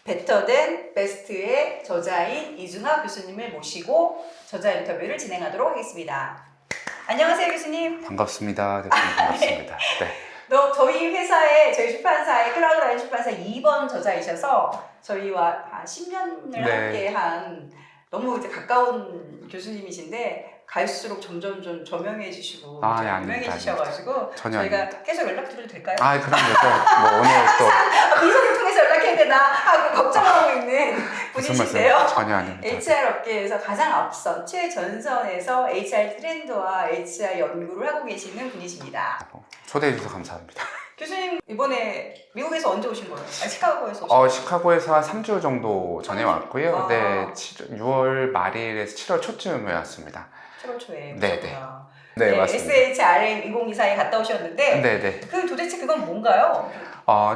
베터 댄 베스트의 저자인 이준학 교수님을 모시고 저자 인터뷰를 진행하도록 하겠습니다. 안녕하세요, 교수님. 반갑습니다. 대표님 반갑습니다. 네. 저희 회사의, 저희 출판사의 클라우드라인 출판사 2번 저자이셔서 저희와 한 10년을 네. 함께한 너무 이제 가까운 교수님이신데 갈수록 점점 좀 저명해지시고 유명해지셔가지고 전혀 저희가 아닙니다. 계속 연락드려도 될까요? 그럼요. 뭐 오늘 또 비서를 통해서 연락해야 되나 하고 걱정하고 있는 무슨 분이신데요. 말씀 전혀 아닙니다. HR 업계에서 가장 앞선 최전선에서 HR 트렌드와 HR 연구를 하고 계시는 분이십니다. 초대해 주셔서 감사합니다. 교수님 이번에 미국에서 언제 오신 거예요? 시카고에서 오신 거예요? 시카고에서 한 3주 정도 전에 왔고요. 아. 네, 6월 말일에서 7월 초쯤에 왔습니다. 7월 초에 네, 오셨구나. 네, 맞습니다. SHRM 2024에 갔다 오셨는데 네. 도대체 그건 뭔가요?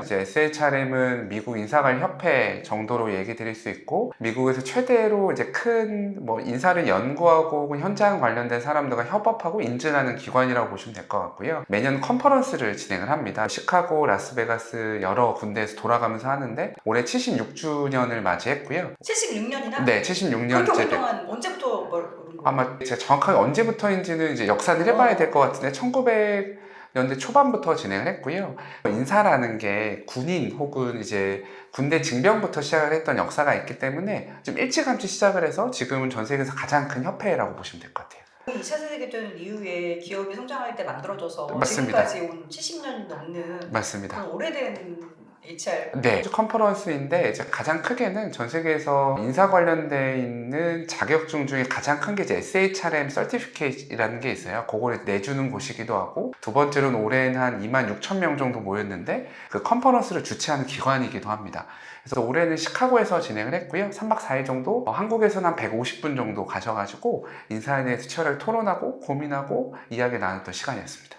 이제 SHRM은 미국 인사관 협회 정도로 얘기 드릴 수 있고, 미국에서 최대로 이제 큰 뭐 인사를 연구하고 혹은 현장 관련된 사람들과 협업하고 인증하는 기관이라고 보시면 될 것 같고요. 매년 컨퍼런스를 진행을 합니다. 시카고, 라스베가스 여러 군데에서 돌아가면서 하는데 올해 76주년을 맞이했고요. 76년이나? 네, 그렇게 76년째. 오랫동안 언제부터 그런 거예요? 아마 제가 정확하게 언제부터인지는 이제 역사를 해봐야 될 것 같은데 1900년대 초반부터 진행을 했고요. 인사라는 게 군인 혹은 이제 군대 징병부터 시작을 했던 역사가 있기 때문에 좀 일찌감치 시작을 해서 지금은 전 세계에서 가장 큰 협회라고 보시면 될 것 같아요. 2차 세계대전 이후에 기업이 성장할 때 만들어져서 맞습니다. 지금까지 온 70년 넘는 맞습니다. 그런 오래된 HR. 네, 컨퍼런스인데 이제 가장 크게는 전 세계에서 인사 관련돼 있는 자격증 중에 가장 큰 게 이제 SHRM 서티피케이트라는 게 있어요. 그걸 내주는 곳이기도 하고, 두 번째로는 올해는 한 26,000명 정도 모였는데 그 컨퍼런스를 주최하는 기관이기도 합니다. 그래서 올해는 시카고에서 진행을 했고요. 3박 4일 정도 한국에서는 한 150분 정도 가셔가지고 인사에 대해서 치열하게 토론하고 고민하고 이야기 나눴던 시간이었습니다.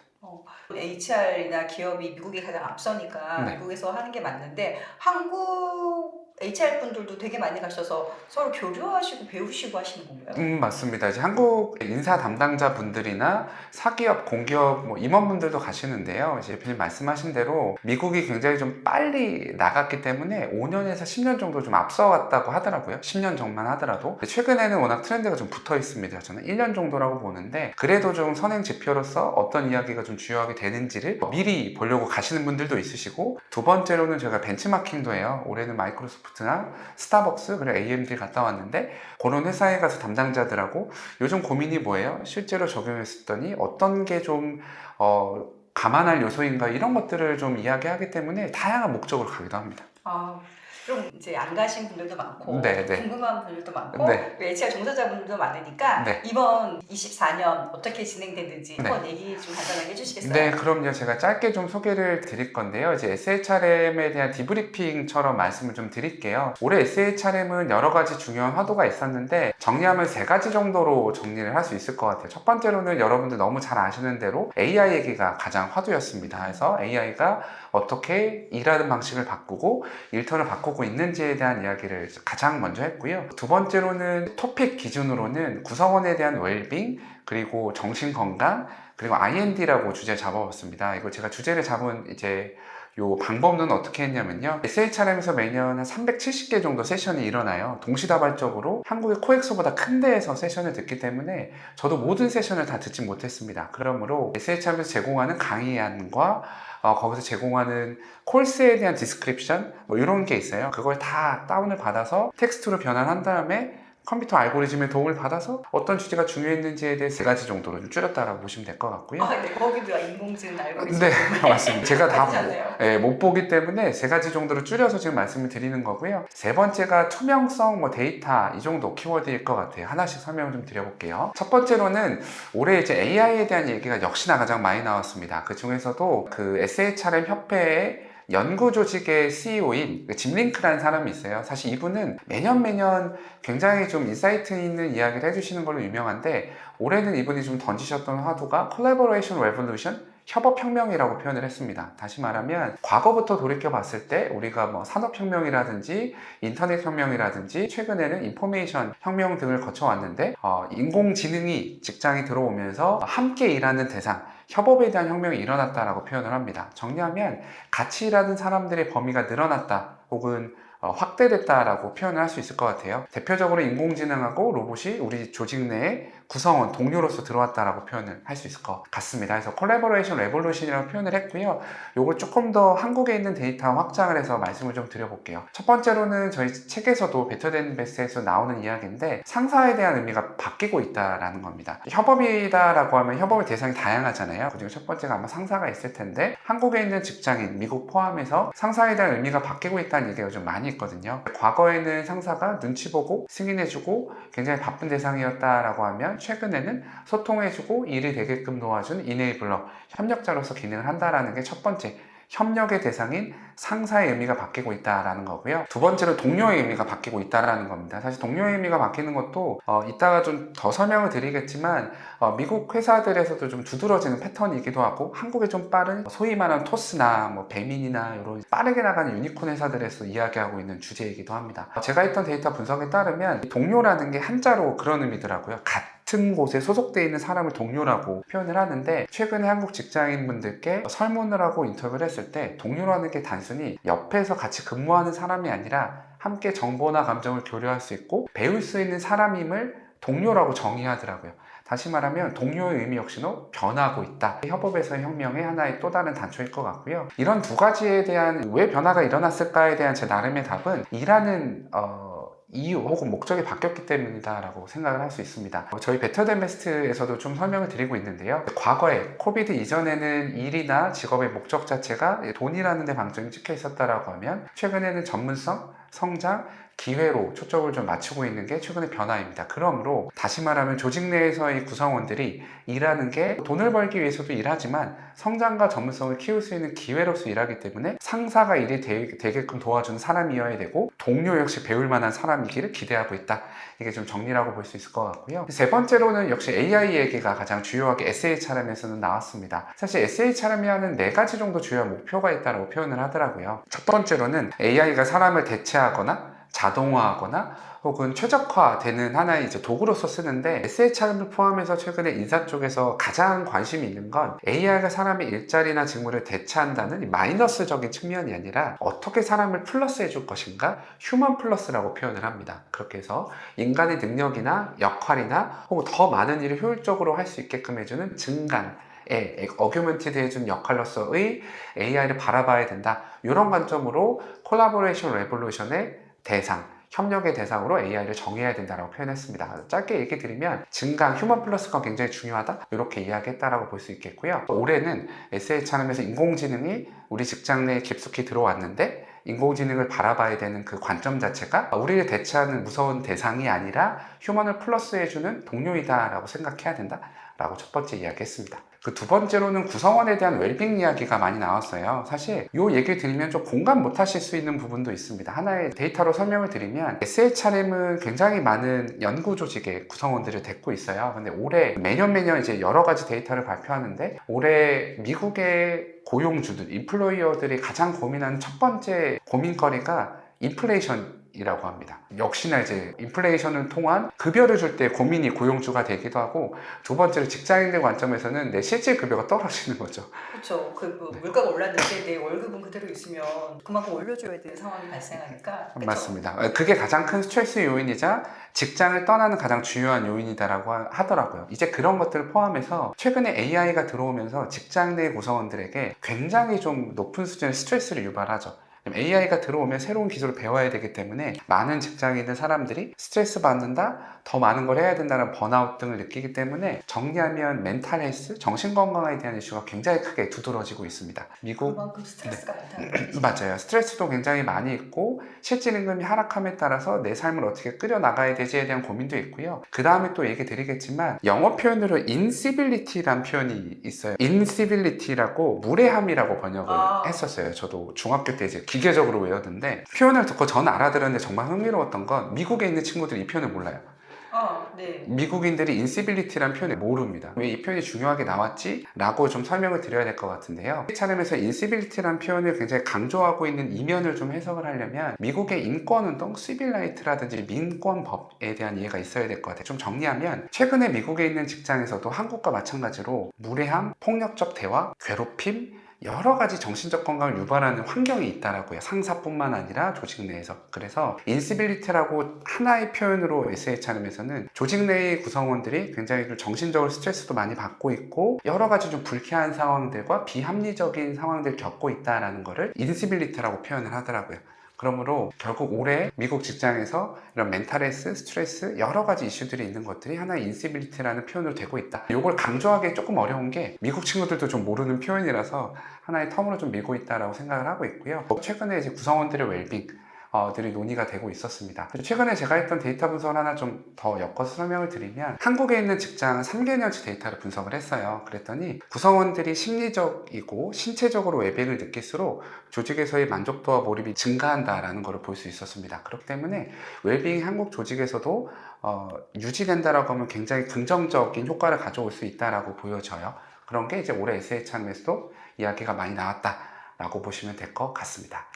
HR이나 기업이 미국에 가장 앞서니까 네. 미국에서 하는 게 맞는데 한국 HR 분들도 되게 많이 가셔서 서로 교류하시고 배우시고 하시는 건가요? 맞습니다. 이제 한국 인사 담당자 분들이나 사기업, 공기업 임원분들도 가시는데요. 이제 대표님 말씀하신 대로 미국이 굉장히 좀 빨리 나갔기 때문에 5년에서 10년 정도 좀 앞서갔다고 하더라고요. 10년 전만 하더라도. 최근에는 워낙 트렌드가 좀 붙어 있습니다. 저는 1년 정도라고 보는데 그래도 좀 선행 지표로서 어떤 이야기가 좀 주요하게 되는지를 미리 보려고 가시는 분들도 있으시고, 두 번째로는 제가 벤치마킹도 해요. 올해는 마이크로소프트나 스타벅스 그리고 AMD 갔다 왔는데 그런 회사에 가서 담당자들하고 요즘 고민이 뭐예요? 실제로 적용했었더니 어떤 게 좀 감안할 요소인가 이런 것들을 좀 이야기하기 때문에 다양한 목적으로 가기도 합니다. 그럼 이제 안 가신 분들도 많고 네. 궁금한 분들도 많고 네. HR 종사자분들도 많으니까 네. 이번 24년 어떻게 진행됐는지 네. 한번 얘기 좀 간단하게 해주시겠어요? 네, 그럼요. 제가 짧게 좀 소개를 드릴 건데요. 이제 SHRM에 대한 디브리핑처럼 말씀을 좀 드릴게요. 올해 SHRM은 여러 가지 중요한 화두가 있었는데 정리하면 3가지 정도로 정리를 할 수 있을 것 같아요. 첫 번째로는 여러분들 너무 잘 아시는 대로 AI 얘기가 가장 화두였습니다. 그래서 AI가 어떻게 일하는 방식을 바꾸고 일터를 바꾸고 있는지에 대한 이야기를 가장 먼저 했고요. 두 번째로는 토픽 기준으로는 구성원에 대한 웰빙, 그리고 정신건강, 그리고 IND라고 주제 잡아봤습니다. 이거 제가 주제를 잡은 이제 요 방법은 어떻게 했냐면요. SHRM에서 매년 한 370개 정도 세션이 일어나요. 동시다발적으로 한국의 코엑스보다 큰 데에서 세션을 듣기 때문에 저도 모든 세션을 다 듣지 못했습니다. 그러므로 SHRM에서 제공하는 강의안과 거기서 제공하는 콜스에 대한 디스크립션 이런 게 있어요. 그걸 다 다운을 받아서 텍스트로 변환한 다음에 컴퓨터 알고리즘의 도움을 받아서 어떤 주제가 중요했는지에 대해 3가지 정도로 좀 줄였다라고 보시면 될 것 같고요. 네, 거기도 인공지능 알고리즘. 네, 맞습니다. 제가 다 하잖아요. 못 보기 때문에 3가지 정도로 줄여서 지금 말씀을 드리는 거고요. 세 번째가 투명성, 데이터 이 정도 키워드일 것 같아요. 하나씩 설명을 좀 드려볼게요. 첫 번째로는 올해 이제 AI에 대한 얘기가 역시나 가장 많이 나왔습니다. 그 중에서도 그 SHRM 협회의 연구 조직의 CEO인 짐 링크라는 사람이 있어요. 사실 이분은 매년 굉장히 좀 인사이트 있는 이야기를 해주시는 걸로 유명한데 올해는 이분이 좀 던지셨던 화두가 Collaboration Revolution, 협업혁명이라고 표현을 했습니다. 다시 말하면 과거부터 돌이켜 봤을 때 우리가 산업혁명이라든지 인터넷혁명이라든지 최근에는 인포메이션 혁명 등을 거쳐왔는데 인공지능이 직장에 들어오면서 함께 일하는 대상, 협업에 대한 혁명이 일어났다라고 표현을 합니다. 정리하면 같이 일하는 사람들의 범위가 늘어났다 혹은 확대됐다라고 표현을 할 수 있을 것 같아요. 대표적으로 인공지능하고 로봇이 우리 조직 내에 구성원, 동료로서 들어왔다라고 표현을 할 수 있을 것 같습니다. 그래서 콜라보레이션 레볼루션이라고 표현을 했고요. 요걸 조금 더 한국에 있는 데이터 확장을 해서 말씀을 좀 드려볼게요. 첫 번째로는 저희 책에서도 베터 댄 베스트에서 나오는 이야기인데 상사에 대한 의미가 바뀌고 있다라는 겁니다. 협업이다라고 하면 협업의 대상이 다양하잖아요. 그중에 첫 번째가 아마 상사가 있을 텐데 한국에 있는 직장인, 미국 포함해서 상사에 대한 의미가 바뀌고 있다는 얘기가 좀 많이 있거든요. 과거에는 상사가 눈치 보고 승인해주고 굉장히 바쁜 대상이었다라고 하면 최근에는 소통해주고 일이 되게끔 도와준 이네이블러, 협력자로서 기능을 한다라는 게 첫 번째, 협력의 대상인 상사의 의미가 바뀌고 있다라는 거고요. 두 번째로 동료의 의미가 바뀌고 있다라는 겁니다. 사실 동료의 의미가 바뀌는 것도 이따가 좀 더 설명을 드리겠지만 미국 회사들에서도 좀 두드러지는 패턴이기도 하고 한국에 좀 빠른 소위 말하는 토스나 뭐 배민이나 이런 빠르게 나가는 유니콘 회사들에서 이야기하고 있는 주제이기도 합니다. 제가 했던 데이터 분석에 따르면 동료라는 게 한자로 그런 의미더라고요. 같은 곳에 소속되어 있는 사람을 동료라고 표현을 하는데 최근에 한국 직장인분들께 설문을 하고 인터뷰를 했을 때 동료라는 게 단순히 옆에서 같이 근무하는 사람이 아니라 함께 정보나 감정을 교류할 수 있고 배울 수 있는 사람임을 동료라고 정의하더라고요. 다시 말하면 동료의 의미 역시도 변하고 있다. 협업에서의 혁명의 하나의 또 다른 단초일 것 같고요. 이런 두 가지에 대한 왜 변화가 일어났을까에 대한 제 나름의 답은 일하는 이유 혹은 목적이 바뀌었기 때문이다 라고 생각을 할 수 있습니다. 저희 베터 댄 베스트에서도 좀 설명을 드리고 있는데요. 과거에 코비드 이전에는 일이나 직업의 목적 자체가 돈이라는 데 방점이 찍혀 있었다라고 하면 최근에는 전문성, 성장, 기회로 초점을 좀 맞추고 있는 게 최근의 변화입니다. 그러므로 다시 말하면 조직 내에서의 구성원들이 일하는 게 돈을 벌기 위해서도 일하지만 성장과 전문성을 키울 수 있는 기회로서 일하기 때문에 상사가 일이 되게끔 도와주는 사람이어야 되고 동료 역시 배울 만한 사람이기를 기대하고 있다. 이게 좀 정리라고 볼 수 있을 것 같고요. 세 번째로는 역시 AI 얘기가 가장 주요하게 SHRM에서는 나왔습니다. 사실 SHRM이 하는 네 가지 정도 주요한 목표가 있다고 표현을 하더라고요. 첫 번째로는 AI가 사람을 대체하거나 자동화하거나 혹은 최적화되는 하나의 도구로서 쓰는데 SHRM을 포함해서 최근에 인사 쪽에서 가장 관심이 있는 건 AI가 사람의 일자리나 직무를 대체한다는 마이너스적인 측면이 아니라 어떻게 사람을 플러스 해줄 것인가 휴먼 플러스라고 표현을 합니다. 그렇게 해서 인간의 능력이나 역할이나 혹은 더 많은 일을 효율적으로 할 수 있게끔 해주는 증간 어규먼티드 해준 역할로서의 AI를 바라봐야 된다. 이런 관점으로 콜라보레이션 레볼루션의 대상, 협력의 대상으로 AI를 정해야 된다고 표현했습니다. 짧게 얘기 드리면 증강, 휴먼 플러스가 굉장히 중요하다 이렇게 이야기했다라고 볼 수 있겠고요. 올해는 SHRM에서 인공지능이 우리 직장 내에 깊숙이 들어왔는데 인공지능을 바라봐야 되는 그 관점 자체가 우리를 대체하는 무서운 대상이 아니라 휴먼을 플러스해주는 동료이다 라고 생각해야 된다 라고 첫 번째 이야기했습니다. 그 두 번째로는 구성원에 대한 웰빙 이야기가 많이 나왔어요. 사실 이 얘기를 들으면 좀 공감 못 하실 수 있는 부분도 있습니다. 하나의 데이터로 설명을 드리면 SHRM은 굉장히 많은 연구 조직의 구성원들을 데리고 있어요. 근데 올해 매년 이제 여러 가지 데이터를 발표하는데 올해 미국의 고용주들, 인플로이어들이 가장 고민하는 첫 번째 고민거리가 인플레이션이라고 합니다. 역시나 이제 인플레이션을 통한 급여를 줄 때 고민이 고용주가 되기도 하고 두 번째로 직장인들 관점에서는 내 실질 급여가 떨어지는 거죠. 그렇죠. 물가가 올랐는데 내 월급은 그대로 있으면 그만큼 올려줘야 되는 상황이 발생하니까. 그쵸? 맞습니다. 그게 가장 큰 스트레스 요인이자 직장을 떠나는 가장 중요한 요인이다라고 하더라고요. 이제 그런 것들을 포함해서 최근에 AI가 들어오면서 직장 내 구성원들에게 굉장히 좀 높은 수준의 스트레스를 유발하죠. AI가 들어오면 새로운 기술을 배워야 되기 때문에 많은 직장에 있는 사람들이 스트레스 받는다, 더 많은 걸 해야 된다는 번아웃 등을 느끼기 때문에 정리하면 멘탈 헬스, 정신건강에 대한 이슈가 굉장히 크게 두드러지고 있습니다. 미국 그만큼 스트레스가 많다는 거죠. 맞아요. 스트레스도 굉장히 많이 있고 실질 임금이 하락함에 따라서 내 삶을 어떻게 끌어나가야 되지에 대한 고민도 있고요. 그 다음에 또 얘기 드리겠지만 영어 표현으로 incivility라는 표현이 있어요. incivility라고 무례함이라고 번역을 했었어요. 저도 중학교 때 이제 기계적으로 외웠는데 표현을 듣고 저는 알아들었는데 정말 흥미로웠던 건 미국에 있는 친구들이 이 표현을 몰라요. 네. 미국인들이 incivility라는 표현을 모릅니다. 왜 이 표현이 중요하게 나왔지? 라고 좀 설명을 드려야 될 것 같은데요. 차림에서 incivility라는 표현을 굉장히 강조하고 있는 이면을 좀 해석을 하려면 미국의 인권운동, 시빌라이트라든지 민권법에 대한 이해가 있어야 될 것 같아요. 좀 정리하면 최근에 미국에 있는 직장에서도 한국과 마찬가지로 무례함, 폭력적 대화, 괴롭힘, 여러 가지 정신적 건강을 유발하는 환경이 있다라고요. 상사뿐만 아니라 조직 내에서. 그래서 인시빌리티라고 하나의 표현으로 SHRM에서는 조직 내의 구성원들이 굉장히 좀 정신적으로 스트레스도 많이 받고 있고 여러 가지 좀 불쾌한 상황들과 비합리적인 상황들을 겪고 있다라는 것을 인시빌리티라고 표현을 하더라고요. 그러므로 결국 올해 미국 직장에서 이런 멘탈 헬스, 스트레스 여러 가지 이슈들이 있는 것들이 하나의 인시빌리티라는 표현으로 되고 있다. 이걸 강조하기 조금 어려운 게 미국 친구들도 좀 모르는 표현이라서 하나의 텀으로 좀 밀고 있다라고 생각을 하고 있고요. 최근에 이제 구성원들의 웰빙 들이 논의가 되고 있었습니다. 최근에 제가 했던 데이터 분석을 하나 좀 더 엮어서 설명을 드리면 한국에 있는 직장은 3개년치 데이터를 분석을 했어요. 그랬더니 구성원들이 심리적이고 신체적으로 웰빙을 느낄수록 조직에서의 만족도와 몰입이 증가한다라는 것을 볼 수 있었습니다. 그렇기 때문에 웰빙이 한국 조직에서도 유지된다라고 하면 굉장히 긍정적인 효과를 가져올 수 있다라고 보여져요. 그런 게 이제 올해 SHRM에서도 이야기가 많이 나왔다라고 보시면 될 것 같습니다.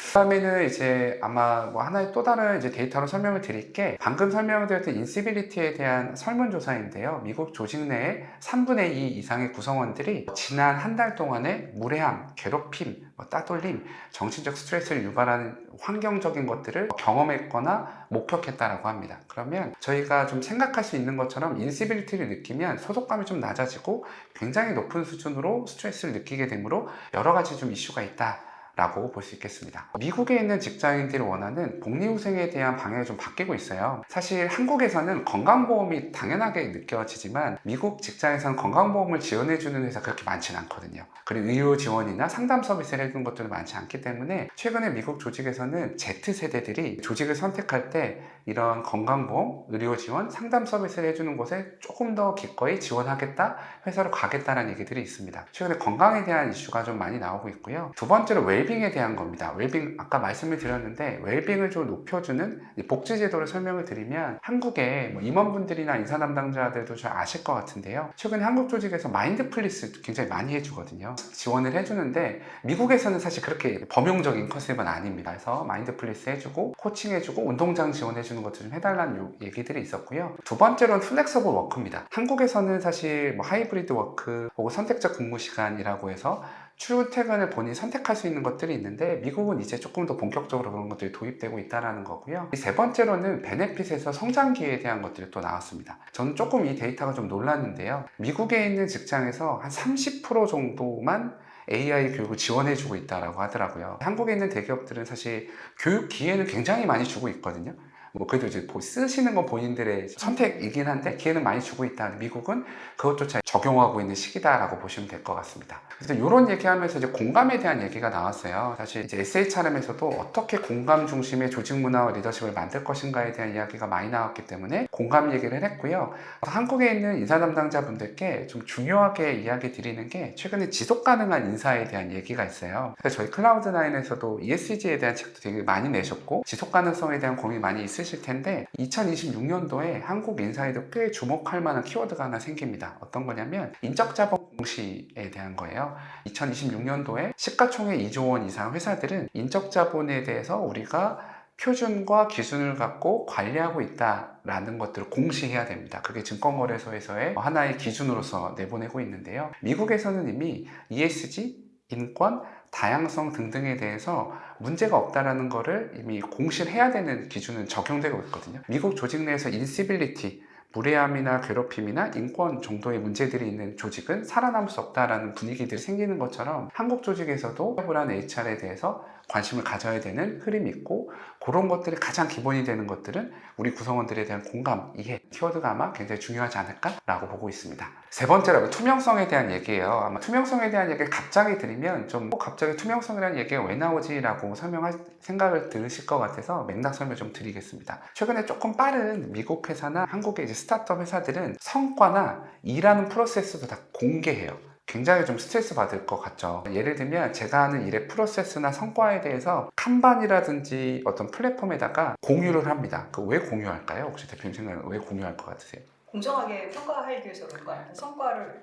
그 다음에는 이제 아마 뭐 하나의 또 다른 이제 데이터로 설명을 드릴 게 방금 설명드렸던 인시빌리티에 대한 설문조사인데요. 미국 조직 내에 3분의 2 이상의 구성원들이 지난 한 달 동안에 무례함, 괴롭힘, 따돌림, 정신적 스트레스를 유발하는 환경적인 것들을 경험했거나 목격했다라고 합니다. 그러면 저희가 좀 생각할 수 있는 것처럼 인시빌리티를 느끼면 소속감이 좀 낮아지고 굉장히 높은 수준으로 스트레스를 느끼게 되므로 여러 가지 좀 이슈가 있다 라고 볼 수 있겠습니다. 미국에 있는 직장인들이 원하는 복리후생에 대한 방향이 좀 바뀌고 있어요. 사실 한국에서는 건강보험이 당연하게 느껴지지만 미국 직장에서는 건강보험을 지원해주는 회사 그렇게 많지는 않거든요. 그리고 의료 지원이나 상담 서비스를 해주는 것들이 많지 않기 때문에 최근에 미국 조직에서는 Z세대들이 조직을 선택할 때 이런 건강보험, 의료 지원, 상담 서비스를 해주는 곳에 조금 더 기꺼이 지원하겠다, 회사로 가겠다라는 얘기들이 있습니다. 최근에 건강에 대한 이슈가 좀 많이 나오고 있고요. 두 번째로 웰빙에 대한 겁니다. 웰빙 아까 말씀을 드렸는데 웰빙을 좀 높여주는 복지제도를 설명을 드리면 한국의 뭐 임원분들이나 인사 담당자들도 잘 아실 것 같은데요. 최근에 한국 조직에서 마인드풀리스 굉장히 많이 해주거든요. 지원을 해주는데 미국에서는 사실 그렇게 범용적인 컨셉은 아닙니다. 그래서 마인드풀리스 해주고 코칭해주고 운동장 지원해주는 것들 좀 해달라는 얘기들이 있었고요. 두 번째로는 플렉서블 워크입니다. 한국에서는 사실 뭐 하이브리드 워크 혹은 선택적 근무 시간이라고 해서 출퇴근을 본인이 선택할 수 있는 것들이 있는데 미국은 이제 조금 더 본격적으로 그런 것들이 도입되고 있다는 거고요. 세 번째로는 베네핏에서 성장 기회에 대한 것들이 또 나왔습니다. 저는 조금 이 데이터가 좀 놀랐는데요. 미국에 있는 직장에서 한 30% 정도만 AI 교육을 지원해주고 있다고 하더라고요. 한국에 있는 대기업들은 사실 교육 기회는 굉장히 많이 주고 있거든요. 뭐 그래도 이제 쓰시는 건 본인들의 선택이긴 한데 기회는 많이 주고 있다. 미국은 그것조차 적용하고 있는 시기다라고 보시면 될 것 같습니다. 그래서 이런 얘기하면서 이제 공감에 대한 얘기가 나왔어요. 사실 이제 SHRM에서도 어떻게 공감 중심의 조직 문화와 리더십을 만들 것인가에 대한 이야기가 많이 나왔기 때문에 공감 얘기를 했고요. 한국에 있는 인사 담당자분들께 좀 중요하게 이야기 드리는 게 최근에 지속 가능한 인사에 대한 얘기가 있어요. 그래서 저희 클라우드9에서도 ESG에 대한 책도 되게 많이 내셨고 지속 가능성에 대한 고민이 많이 있으실 텐데 2026년도에 한국 인사에도 꽤 주목할 만한 키워드가 하나 생깁니다. 어떤 거냐면 인적 자본 공시에 대한 거예요. 2026년도에 시가총액 2조 원 이상 회사들은 인적 자본에 대해서 우리가 표준과 기준을 갖고 관리하고 있다라는 것들을 공시해야 됩니다. 그게 증권거래소에서의 하나의 기준으로서 내보내고 있는데요. 미국에서는 이미 ESG, 인권, 다양성 등등에 대해서 문제가 없다라는 것을 이미 공시를 해야 되는 기준은 적용되고 있거든요. 미국 조직 내에서 인시빌리티, 무례함이나 괴롭힘이나 인권 정도의 문제들이 있는 조직은 살아남을 수 없다라는 분위기들이 생기는 것처럼 한국 조직에서도 스테이블한 HR에 대해서 관심을 가져야 되는 흐름이 있고 그런 것들이 가장 기본이 되는 것들은 우리 구성원들에 대한 공감, 이해, 키워드가 아마 굉장히 중요하지 않을까라고 보고 있습니다. 세 번째로 투명성에 대한 얘기예요. 아마 투명성에 대한 얘기를 갑자기 드리면 좀 갑자기 투명성이라는 얘기가 왜 나오지? 라고 설명할 생각을 들으실 것 같아서 맥락 설명 좀 드리겠습니다. 최근에 조금 빠른 미국 회사나 한국의 이제 스타트업 회사들은 성과나 일하는 프로세스도 다 공개해요. 굉장히 좀 스트레스 받을 것 같죠. 예를 들면 제가 하는 일의 프로세스나 성과에 대해서 칸반이라든지 어떤 플랫폼에다가 공유를 합니다. 그 왜 공유할까요? 혹시 대표님 생각은 왜 공유할 것 같으세요? 공정하게 평가하기 위해서 그런 거 아니에요? 성과를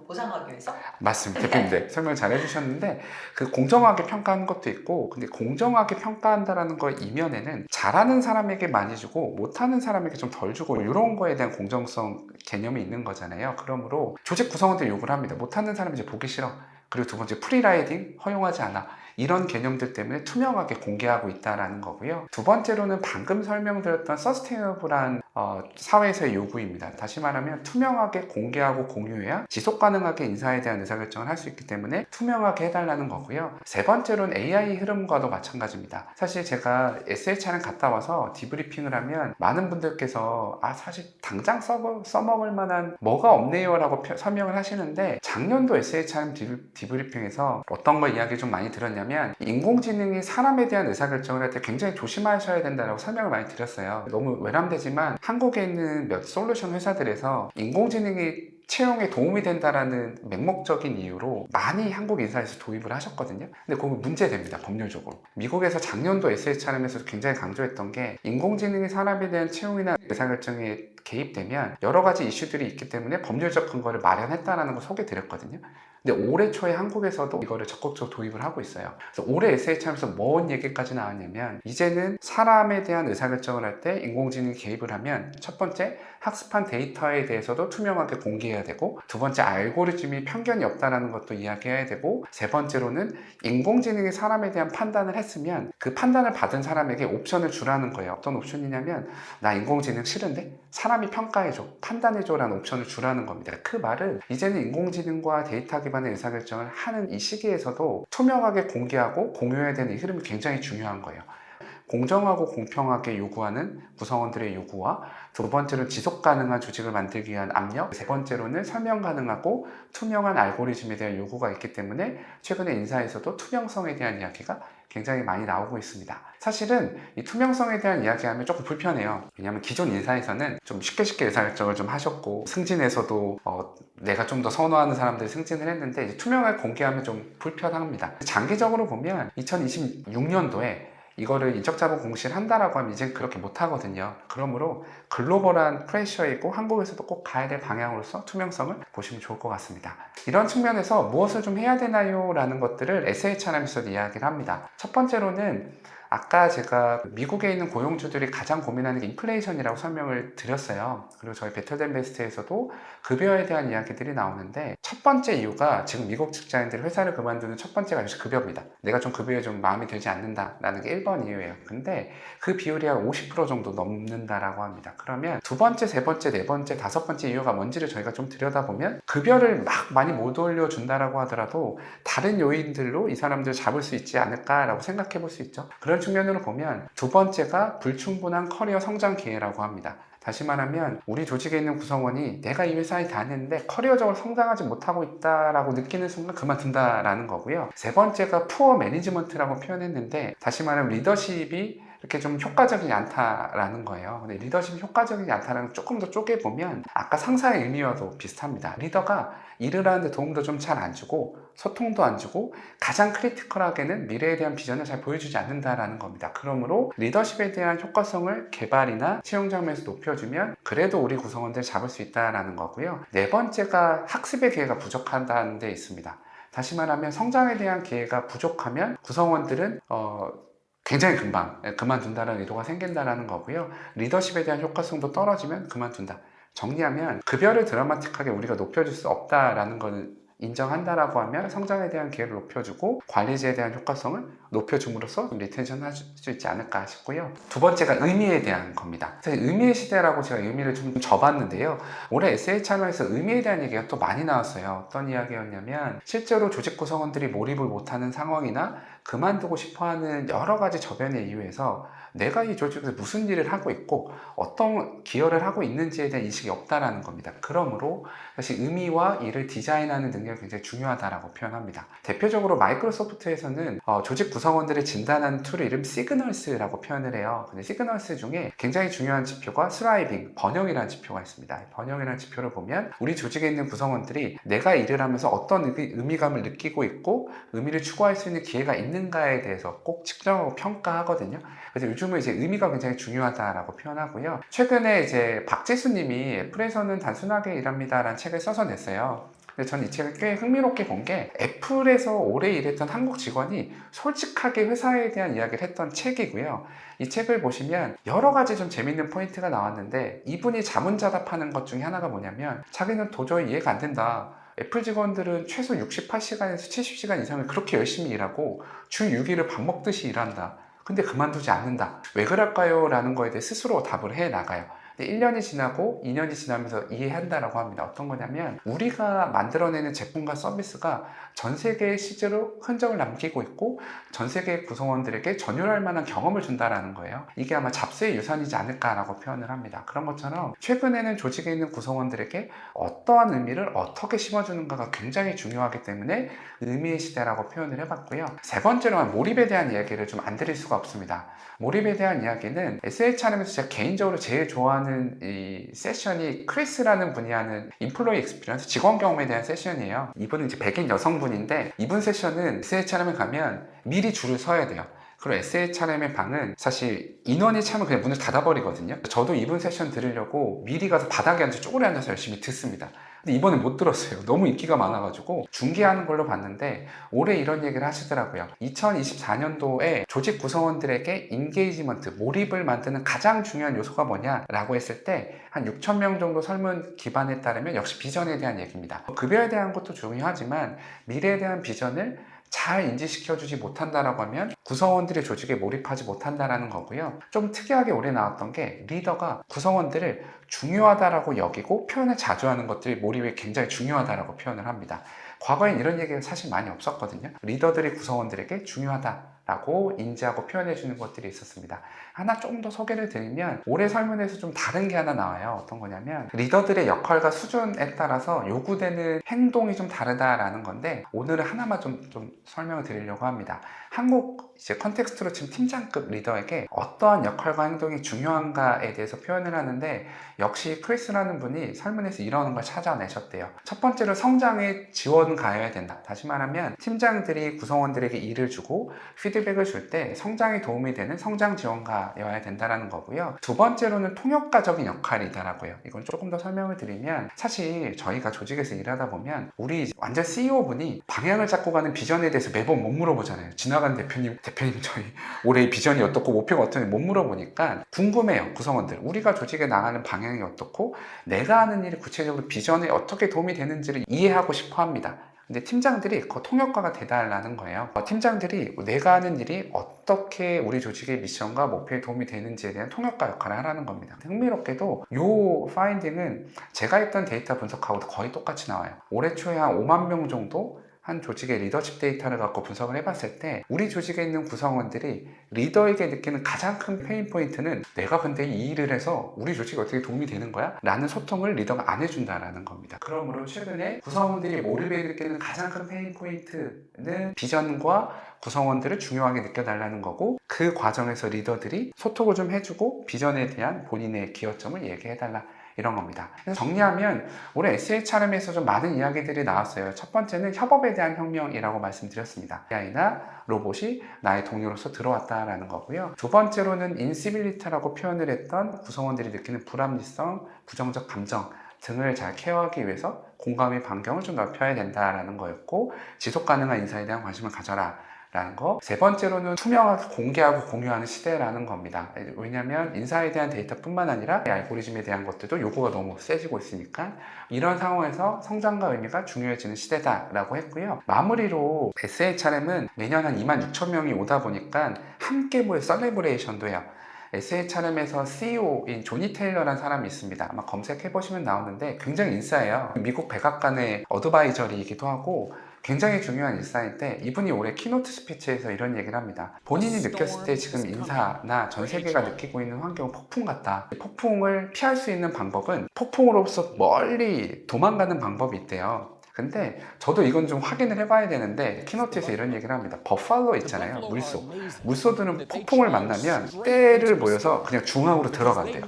보상하기 위해서? 맞습니다. 대표님 네, 설명 잘 해주셨는데 그 공정하게 평가하는 것도 있고 근데 공정하게 평가한다라는 거 이면에는 잘하는 사람에게 많이 주고 못하는 사람에게 좀 덜 주고 이런 거에 대한 공정성 개념이 있는 거잖아요. 그러므로 조직 구성원들이 요구를 합니다. 못하는 사람이 이제 보기 싫어. 그리고 두 번째 프리라이딩 허용하지 않아. 이런 개념들 때문에 투명하게 공개하고 있다는 거고요. 두 번째로는 방금 설명드렸던 서스테이너블한 사회에서의 요구입니다. 다시 말하면 투명하게 공개하고 공유해야 지속 가능하게 인사에 대한 의사결정을 할 수 있기 때문에 투명하게 해달라는 거고요. 세 번째로는 AI 흐름과도 마찬가지입니다. 사실 제가 SHR은 갔다 와서 디브리핑을 하면 많은 분들께서 사실 당장 써먹을 만한 뭐가 없네요 라고 설명을 하시는데, 작년도 SHRM 디브리핑에서 어떤 걸 이야기 좀 많이 들었냐면, 인공지능이 사람에 대한 의사결정을 할 때 굉장히 조심하셔야 된다고 설명을 많이 드렸어요. 너무 외람되지만 한국에 있는 몇 솔루션 회사들에서 인공지능이 채용에 도움이 된다라는 맹목적인 이유로 많이 한국 인사에서 도입을 하셨거든요. 근데 그거 문제됩니다, 법률적으로. 미국에서 작년도 SHRM에서 굉장히 강조했던 게, 인공지능이 사람에 대한 채용이나 의사결정에 개입되면 여러 가지 이슈들이 있기 때문에 법률적 근거를 마련했다라는 걸 소개드렸거든요. 근데 올해 초에 한국에서도 이거를 적극적으로 도입을 하고 있어요. 그래서 올해 SHR에서 뭔 얘기까지 나왔냐면, 이제는 사람에 대한 의사결정을 할 때 인공지능이 개입을 하면 첫 번째, 학습한 데이터에 대해서도 투명하게 공개해야 되고, 두 번째, 알고리즘이 편견이 없다는 것도 이야기해야 되고, 세 번째로는 인공지능이 사람에 대한 판단을 했으면 그 판단을 받은 사람에게 옵션을 주라는 거예요. 어떤 옵션이냐면, 나 인공지능 싫은데 사람이 평가해줘, 판단해줘 라는 옵션을 주라는 겁니다. 그 말은 이제는 인공지능과 데이터 기반의 의사결정을 하는 이 시기에서도 투명하게 공개하고 공유해야 되는 이 흐름이 굉장히 중요한 거예요. 공정하고 공평하게 요구하는 구성원들의 요구와, 두 번째로는 지속 가능한 조직을 만들기 위한 압력, 세 번째로는 설명 가능하고 투명한 알고리즘에 대한 요구가 있기 때문에 최근에 인사에서도 투명성에 대한 이야기가 굉장히 많이 나오고 있습니다. 사실은 이 투명성에 대한 이야기하면 조금 불편해요. 왜냐하면 기존 인사에서는 좀 쉽게 의사결정을 좀 하셨고, 승진에서도 내가 좀 더 선호하는 사람들이 승진을 했는데, 이제 투명하게 공개하면 좀 불편합니다. 장기적으로 보면 2026년도에 이거를 인적자본 공시를 한다라고 하면 이제 그렇게 못하거든요. 그러므로 글로벌한 프레셔이고 한국에서도 꼭 가야 될 방향으로서 투명성을 보시면 좋을 것 같습니다. 이런 측면에서 무엇을 좀 해야 되나요? 라는 것들을 SHRM에서도 이야기를 합니다. 첫 번째로는 아까 제가 미국에 있는 고용주들이 가장 고민하는 게 인플레이션이라고 설명을 드렸어요. 그리고 저희 배틀덴 베스트에서도 급여에 대한 이야기들이 나오는데, 첫 번째 이유가 지금 미국 직장인들이 회사를 그만두는 첫 번째가 역시 급여입니다. 내가 좀 급여에 좀 마음이 들지 않는다라는 게 1번 이유예요. 근데 그 비율이 한 50% 정도 넘는다라고 합니다. 그러면 두 번째, 세 번째, 네 번째, 다섯 번째 이유가 뭔지를 저희가 좀 들여다보면, 급여를 막 많이 못 올려준다라고 하더라도 다른 요인들로 이 사람들을 잡을 수 있지 않을까라고 생각해 볼 수 있죠. 그런 측면으로 보면 두 번째가 불충분한 커리어 성장 기회라고 합니다. 다시 말하면 우리 조직에 있는 구성원이 내가 이 회사에 다녔는데 커리어적으로 성장하지 못하고 있다라고 느끼는 순간 그만둔다라는 거고요. 세 번째가 푸어 매니지먼트라고 표현했는데, 다시 말하면 리더십이 이렇게 좀 효과적이지 않다라는 거예요. 근데 리더십이 효과적이지 않다는 걸 조금 더 쪼개보면 아까 상사의 의미와도 비슷합니다. 리더가 일을 하는데 도움도 좀 잘 안 주고 소통도 안 주고 가장 크리티컬하게는 미래에 대한 비전을 잘 보여주지 않는다라는 겁니다. 그러므로 리더십에 대한 효과성을 개발이나 채용 장면에서 높여주면 그래도 우리 구성원들 잡을 수 있다라는 거고요. 네 번째가 학습의 기회가 부족하다는 데 있습니다. 다시 말하면 성장에 대한 기회가 부족하면 구성원들은 굉장히 금방 그만둔다는 의도가 생긴다는 거고요. 리더십에 대한 효과성도 떨어지면 그만둔다. 정리하면 급여를 드라마틱하게 우리가 높여줄 수 없다라는 걸 인정한다라고 하면 성장에 대한 기회를 높여주고 관리제에 대한 효과성을 높여줌으로써 리텐션 할 수 있지 않을까 싶고요. 두 번째가 의미에 대한 겁니다. 사실 의미의 시대라고 제가 의미를 좀 접었는데요. 올해 SHR에서 의미에 대한 얘기가 또 많이 나왔어요. 어떤 이야기였냐면, 실제로 조직 구성원들이 몰입을 못하는 상황이나 그만두고 싶어하는 여러 가지 저변의 이유에서 내가 이 조직에서 무슨 일을 하고 있고 어떤 기여를 하고 있는지에 대한 인식이 없다라는 겁니다. 그러므로 사실 의미와 이를 디자인하는 능력이 굉장히 중요하다라고 표현합니다. 대표적으로 마이크로소프트에서는 조직 구성원들을 진단하는 툴의 이름 시그널스라고 표현을 해요. 근데 시그널스 중에 굉장히 중요한 지표가 스라이빙, 번영이라는 지표가 있습니다. 번영이라는 지표를 보면 우리 조직에 있는 구성원들이 내가 일을 하면서 어떤 의미감을 느끼고 있고 의미를 추구할 수 있는 기회가 있는가에 대해서 꼭 측정하고 평가하거든요. 그래서 요즘은 이제 의미가 굉장히 중요하다라고 표현하고요. 최근에 이제 박지수님이 애플에서는 단순하게 일합니다라는 책을 써서 냈어요. 근데 저는 이 책을 꽤 흥미롭게 본 게, 애플에서 오래 일했던 한국 직원이 솔직하게 회사에 대한 이야기를 했던 책이고요. 이 책을 보시면 여러 가지 좀 재밌는 포인트가 나왔는데, 이분이 자문자답하는 것 중에 하나가 뭐냐면, 자기는 도저히 이해가 안 된다. 애플 직원들은 최소 68시간에서 70시간 이상을 그렇게 열심히 일하고 주 6일을 밥 먹듯이 일한다. 근데 그만두지 않는다. 왜 그럴까요? 라는 거에 대해 스스로 답을 해 나가요. 1년이 지나고 2년이 지나면서 이해한다라고 합니다. 어떤 거냐면 우리가 만들어내는 제품과 서비스가 전 세계에 실제로 흔적을 남기고 있고 전 세계 구성원들에게 전율할 만한 경험을 준다라는 거예요. 이게 아마 잡스의 유산이지 않을까라고 표현을 합니다. 그런 것처럼 최근에는 조직에 있는 구성원들에게 어떠한 의미를 어떻게 심어주는가가 굉장히 중요하기 때문에 의미의 시대라고 표현을 해봤고요. 세 번째로는 몰입에 대한 이야기를 좀 안 드릴 수가 없습니다. 몰입에 대한 이야기는 SHRM에서 제가 개인적으로 제일 좋아하는 이 세션이 크리스라는 분이 하는 인플로이 익스피리언스 직원 경험에 대한 세션이에요. 이분은 이제 백인 여성분인데 이분 세션은 SHRM에 가면 미리 줄을 서야 돼요. 그리고 SHRM의 방은 사실 인원이 차면 그냥 문을 닫아버리거든요. 저도 이분 세션 들으려고 미리 가서 바닥에 앉아 쪼그려 앉아서 열심히 듣습니다. 근데 이번엔 못 들었어요. 너무 인기가 많아가지고 중계하는 걸로 봤는데 올해 이런 얘기를 하시더라고요. 2024년도에 조직 구성원들에게 인게이지먼트, 몰입을 만드는 가장 중요한 요소가 뭐냐라고 했을 때 한 6,000명 정도 설문 기반에 따르면 역시 비전에 대한 얘기입니다. 급여에 대한 것도 중요하지만 미래에 대한 비전을 잘 인지시켜주지 못한다라고 하면 구성원들이 조직에 몰입하지 못한다라는 거고요. 좀 특이하게 올해 나왔던 게 리더가 구성원들을 중요하다라고 여기고 표현을 자주 하는 것들이 몰입에 굉장히 중요하다라고 표현을 합니다. 과거엔 이런 얘기가 사실 많이 없었거든요. 리더들이 구성원들에게 중요하다라고 인지하고 표현해 주는 것들이 있었습니다. 하나 조금 더 소개를 드리면 올해 설문에서 좀 다른 게 하나 나와요. 어떤 거냐면 리더들의 역할과 수준에 따라서 요구되는 행동이 좀 다르다라는 건데 오늘은 하나만 좀 설명을 드리려고 합니다. 한국 이제 컨텍스트로 치면 팀장급 리더에게 어떠한 역할과 행동이 중요한가에 대해서 표현을 하는데 역시 크리스라는 분이 설문에서 이러는 걸 찾아내셨대요. 첫 번째로 성장에 지원 가해야 된다. 다시 말하면 팀장들이 구성원들에게 일을 주고 피드백을 줄 때 성장에 도움이 되는 성장 지원가여야 된다는 거고요. 두 번째로는 통역가적인 역할이다라고요. 이건 조금 더 설명을 드리면 사실 저희가 조직에서 일하다 보면 우리 완전 CEO분이 방향을 잡고 가는 비전에 대해서 매번 못 물어보잖아요. 지나간 대표님 저희 올해 비전이 어떻고 목표가 어떻게 못 물어보니까 궁금해요. 구성원들. 우리가 조직에 나가는 방향이 어떻고 내가 하는 일이 구체적으로 비전에 어떻게 도움이 되는지를 이해하고 싶어 합니다. 근데 팀장들이 그 통역가가 돼달라는 거예요. 팀장들이 내가 하는 일이 어떻게 우리 조직의 미션과 목표에 도움이 되는지에 대한 통역가 역할을 하라는 겁니다. 흥미롭게도 이 파인딩은 제가 했던 데이터 분석하고도 거의 똑같이 나와요. 올해 초에 한 5만 명 정도 한 조직의 리더십 데이터를 갖고 분석을 해봤을 때 우리 조직에 있는 구성원들이 리더에게 느끼는 가장 큰 페인 포인트는 내가 근데 이 일을 해서 우리 조직에 어떻게 도움이 되는 거야? 라는 소통을 리더가 안 해준다라는 겁니다. 그러므로 최근에 구성원들이 몰입에 느끼는 가장 큰 페인 포인트는 비전과 구성원들을 중요하게 느껴달라는 거고 그 과정에서 리더들이 소통을 좀 해주고 비전에 대한 본인의 기여점을 얘기해달라 이런 겁니다. 그래서 정리하면 올해 SHRM에서 좀 많은 이야기들이 나왔어요. 첫 번째는 협업에 대한 혁명이라고 말씀드렸습니다. AI나 로봇이 나의 동료로서 들어왔다라는 거고요. 두 번째로는 인시빌리티라고 표현을 했던 구성원들이 느끼는 불합리성, 부정적 감정 등을 잘 케어하기 위해서 공감의 반경을 좀 넓혀야 된다라는 거였고 지속 가능한 인사에 대한 관심을 가져라 라는 거. 세 번째로는 투명하게 공개하고 공유하는 시대라는 겁니다. 왜냐하면 인사에 대한 데이터뿐만 아니라 알고리즘에 대한 것들도 요구가 너무 세지고 있으니까 이런 상황에서 성장과 의미가 중요해지는 시대다라고 했고요. 마무리로 SHRM은 매년 한 26,000명이 오다 보니까 함께 모여 셀레브레이션도 해요. SHRM에서 CEO인 조니 테일러라는 사람이 있습니다. 아마 검색해보시면 나오는데 굉장히 인싸예요. 미국 백악관의 어드바이저리이기도 하고 굉장히 중요한 일사인데 이분이 올해 키노트 스피치에서 이런 얘기를 합니다. 본인이 느꼈을 때 지금 인사나 전 세계가 느끼고 있는 환경은 폭풍 같다. 폭풍을 피할 수 있는 방법은 폭풍으로부터 멀리 도망가는 방법이 있대요. 근데 저도 이건 좀 확인을 해봐야 되는데 키노트에서 이런 얘기를 합니다. 버팔로 있잖아요. 물소. 물소들은 폭풍을 만나면 떼를 모여서 그냥 중앙으로 들어간대요.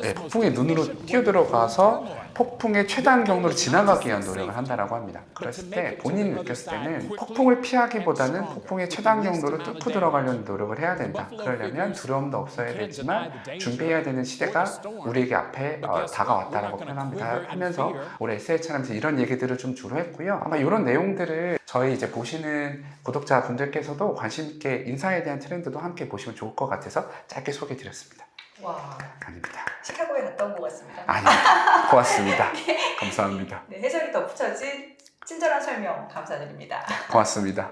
네, 폭풍의 눈으로 뛰어들어가서 폭풍의 최단 경로로 지나가기 위한 노력을 한다고 합니다. 그랬을 때 본인이 느꼈을 때는 폭풍을 피하기보다는 폭풍의 최단 경로로 뚫고 들어가려는 노력을 해야 된다. 그러려면 두려움도 없어야 되지만 준비해야 되는 시대가 우리에게 앞에 다가왔다라고 표현합니다. 하면서 올해 SHRM에서 이런 얘기들을 좀 주로 했고요. 아마 이런 내용들을 저희 이제 보시는 구독자분들께서도 관심 있게 인사에 대한 트렌드도 함께 보시면 좋을 것 같아서 짧게 소개해 드렸습니다. 와, 아닙니다. 시카고에 갔다 온 것 같습니다. 아닙니다. 고맙습니다. 감사합니다. 네, 해설이 덧붙여진 친절한 설명 감사드립니다. 고맙습니다.